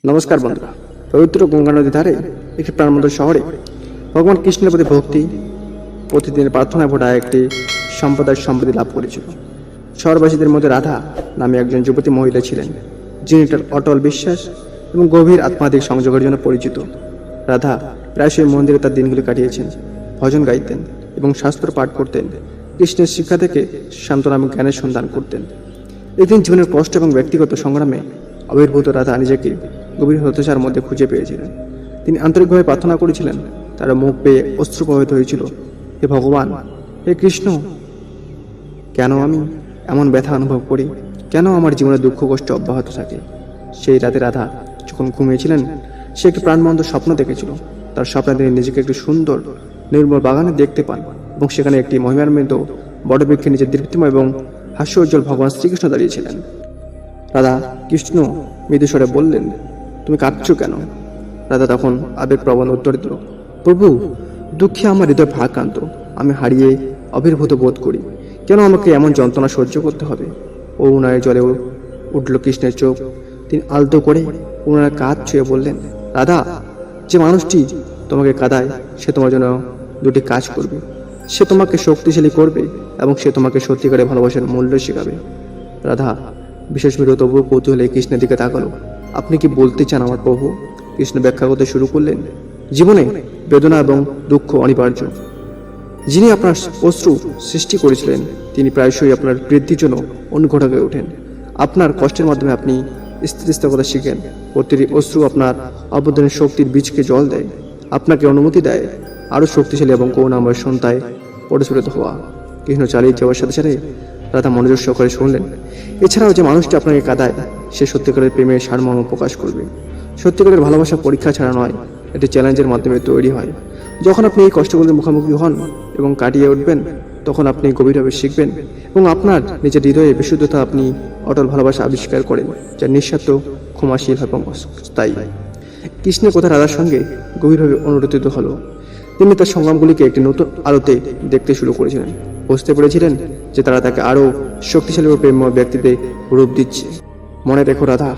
নমস্কার বন্ধুরা, পবিত্র গঙ্গা নদীর ধারে একটি প্রাণবন্ত শহরে ভগবান কৃষ্ণের প্রতি ভক্তি প্রতিদিনের প্রার্থনায় ভোটা একটি সম্প্রদায়ের সম্পত্তি লাভ করেছিল। শহরবাসীদের মধ্যে রাধা নামে একজন যুবতী মহিলা ছিলেন, যিনি তার অটল বিশ্বাস এবং গভীর আত্মাধিক সংযোগের জন্য পরিচিত। রাধা প্রায়শই মন্দিরে তার দিনগুলি কাটিয়েছেন, ভজন গাইতেন এবং শাস্ত্র পাঠ করতেন। কৃষ্ণের শিক্ষা থেকে সান্ত্বনা এবং জ্ঞানের সন্ধান করতেন। একদিন জীবনের কষ্ট এবং ব্যক্তিগত সংগ্রামে আবির্ভূত রাধা নিজেকে গভীর হতাশার মধ্যে খুঁজে পেয়েছিলেন। তিনি আন্তরিকভাবে প্রার্থনা করেছিলেন, তার মুখ পেয়ে অশ্রু প্রবাহিত হয়েছিল। হে ভগবান, হে কৃষ্ণ, কেন আমি এমন ব্যথা অনুভব করি? কেন আমার জীবনে দুঃখ কষ্ট অব্যাহত থাকে? সেই রাতে রাধা যখন ঘুমিয়েছিলেন, সে একটি প্রাণবন্ত স্বপ্ন দেখেছিল। তার স্বপ্নে তিনি নিজেকে একটি সুন্দর নির্মল বাগানে দেখতে পান এবং সেখানে একটি মহিমান্বিত বটবৃক্ষের নিচে দীপ্তিময় এবং হাস্যোজ্জ্বল ভগবান শ্রীকৃষ্ণ দাঁড়িয়েছিলেন। রাধা কৃষ্ণ মৃদুস্বরে বললেন, তুমি কাঁদছো কেন? রাধা তখন আবেগপ্রবণ উত্তর দিল, প্রভু, দুঃখে আমার হৃদয় ভারাক্রান্ত। আমি হারিয়ে অভিভূত বোধ করি। কেন আমাকে এমন যন্ত্রণা সহ্য করতে হবে? অরুণায় জলে উঠল কৃষ্ণের চোখ। তিনি আলতো করে অরুণার কাঁধ ছুঁয়ে বললেন, রাধা, যে মানুষটি তোমাকে কাঁদায় সে তোমার জন্য দুটি কাজ করবে। সে তোমাকে শক্তিশালী করবে এবং সে তোমাকে সত্যিকারে ভালোবাসার মূল্য শেখাবে। রাধা বিশেষ ভিড় তবুও কৌতূহলে কৃষ্ণের দিকে তাকালো। আপনি কি বলতে চান আমার প্রভু? কৃষ্ণ ব্যাখ্যা করতে শুরু করলেন, জীবনে বেদনা এবং দুঃখ অনিবার্য। যিনি আপনার অশ্রু সৃষ্টি করেছিলেন, তিনি প্রায়শই আপনার বৃদ্ধির জন্য অনুঘটক হয়ে ওঠেন। আপনার কষ্টের মাধ্যমে আপনি স্থিতিস্থাপকতা শিখেন। প্রতিটি অশ্রু আপনার অবদানের শক্তির বীজকে জল দেয়, আপনাকে অনুমতি দেয় আরও শক্তিশালী এবং করুণাময় সন্তায় পরিস্ফুটিত হওয়া। কৃষ্ণ চালিয়ে যাওয়ার সাথে সাথে রাধা মনোযোগ সহকারে শুনলেন, এছাড়াও যে মানুষটি আপনাকে কাঁদায় সে সত্যিকারের প্রেমের সারমর্ম প্রকাশ করবে। সত্যিকারের ভালোবাসা পরীক্ষা ছাড়া নয়, এটি চ্যালেঞ্জের মাধ্যমে তৈরি হয়। যখন আপনি এই কষ্টগুলির মুখোমুখি হন এবং কাটিয়ে উঠবেন, তখন আপনি গভীরভাবে শিখবেন এবং আপনার নিজের হৃদয়ে বিশুদ্ধতা আপনি অটল ভালোবাসা আবিষ্কার করেন, যা নিঃস্বার্থ, ক্ষমাশীল এবং স্থায়ী। কৃষ্ণের কথা রাধার সঙ্গে গভীরভাবে অনুরোধিত হলো। তিনি তার সংগ্রামগুলিকে একটি নতুন আলোতে দেখতে শুরু করেছিলেন। বুঝতে পেরেছিলেন যে তারা তাকে আরও শক্তিশালী ও প্রেমময় ব্যক্তিতে রূপ দিচ্ছে। মনে রেখো রাধা,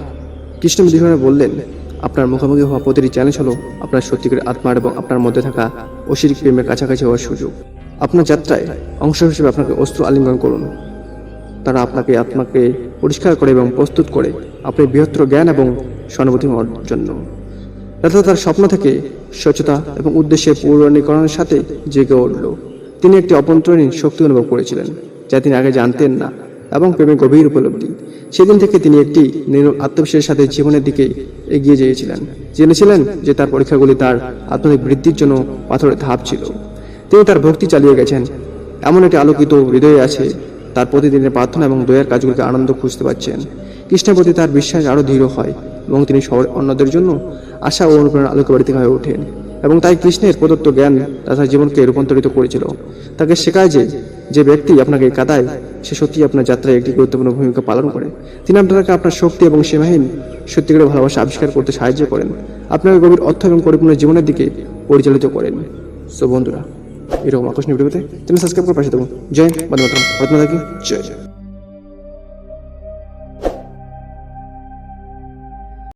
কৃষ্ণ মৃদুভাবে বললেন, আপনার মুখোমুখি হওয়া প্রতিটি চ্যালেঞ্জ হলো আপনার সত্যিকারের আত্মার এবং আপনার মধ্যে থাকা অশিরিক প্রেমের কাছাকাছি হওয়ার সুযোগ। আপনার যাত্রায় অংশ হিসেবে আপনাকে অস্ত্র আলিঙ্গন করুন। তারা আপনাকে আত্মাকে পরিষ্কার করে এবং প্রস্তুত করে আপনি বৃহত্তর জ্ঞান এবং সহানুভূতি হওয়ার জন্য। রাধা তার স্বপ্ন থেকে স্বচ্ছতা এবং উদ্দেশ্যের পূরণীকরণের সাথে জেগে উঠল। তিনি একটি অভ্যন্তরীণ শক্তি অনুভব করেছিলেন, যা তিনি আগে জানতেন না, এবং প্রেমের গভীর উপলব্ধি। সেদিন থেকে তিনি একটি নির্মল আত্মবিশ্বাসের সাথে জীবনের দিকে এগিয়ে গিয়েছিলেন। জেনেছিলেন যে তার পরীক্ষাগুলি তার আত্মিক বৃদ্ধির জন্য পাথরের ধাপ ছিল। তিনি তার ভক্তি চালিয়ে গেছেন। এমন একটি আলোকিত হৃদয়ে আছে, তার প্রতিদিনের প্রার্থনা এবং দয়ার কাজগুলিকে আনন্দ খুঁজতে পারছেন। কৃষ্ণের প্রতি তার বিশ্বাস আরও দৃঢ় হয় এবং তিনি অন্যদের জন্য আশা ও অনুপ্রেরণার আলোকবাড়িতে হয়ে ওঠেন। এবং তাই কৃষ্ণের প্রদত্ত জ্ঞান তার জীবনকে রূপান্তরিত করেছিল। তাকে শেখায় যে ব্যক্তি আপনাকে কাঁদায় সে সত্যিই আপনার যাত্রায় একটি গুরুত্বপূর্ণ ভূমিকা পালন করে। তিনি আপনাকে আপনার শক্তি এবং সীমাহীন সত্যিকারের ভালোবাসা আবিষ্কার করতে সাহায্য করেন, আপনাকে গভীর অর্থ এবং পরিপূর্ণ জীবনের দিকে পরিচালিত করেন। সো বন্ধুরা, এরকম আকর্ষণীয় ভিডিওতে চ্যানেল সাবস্ক্রাইব করে পাশে থাকুন। জয় হিন্দ, বন্দে মাতরম, ভারত মাতা কি জয়।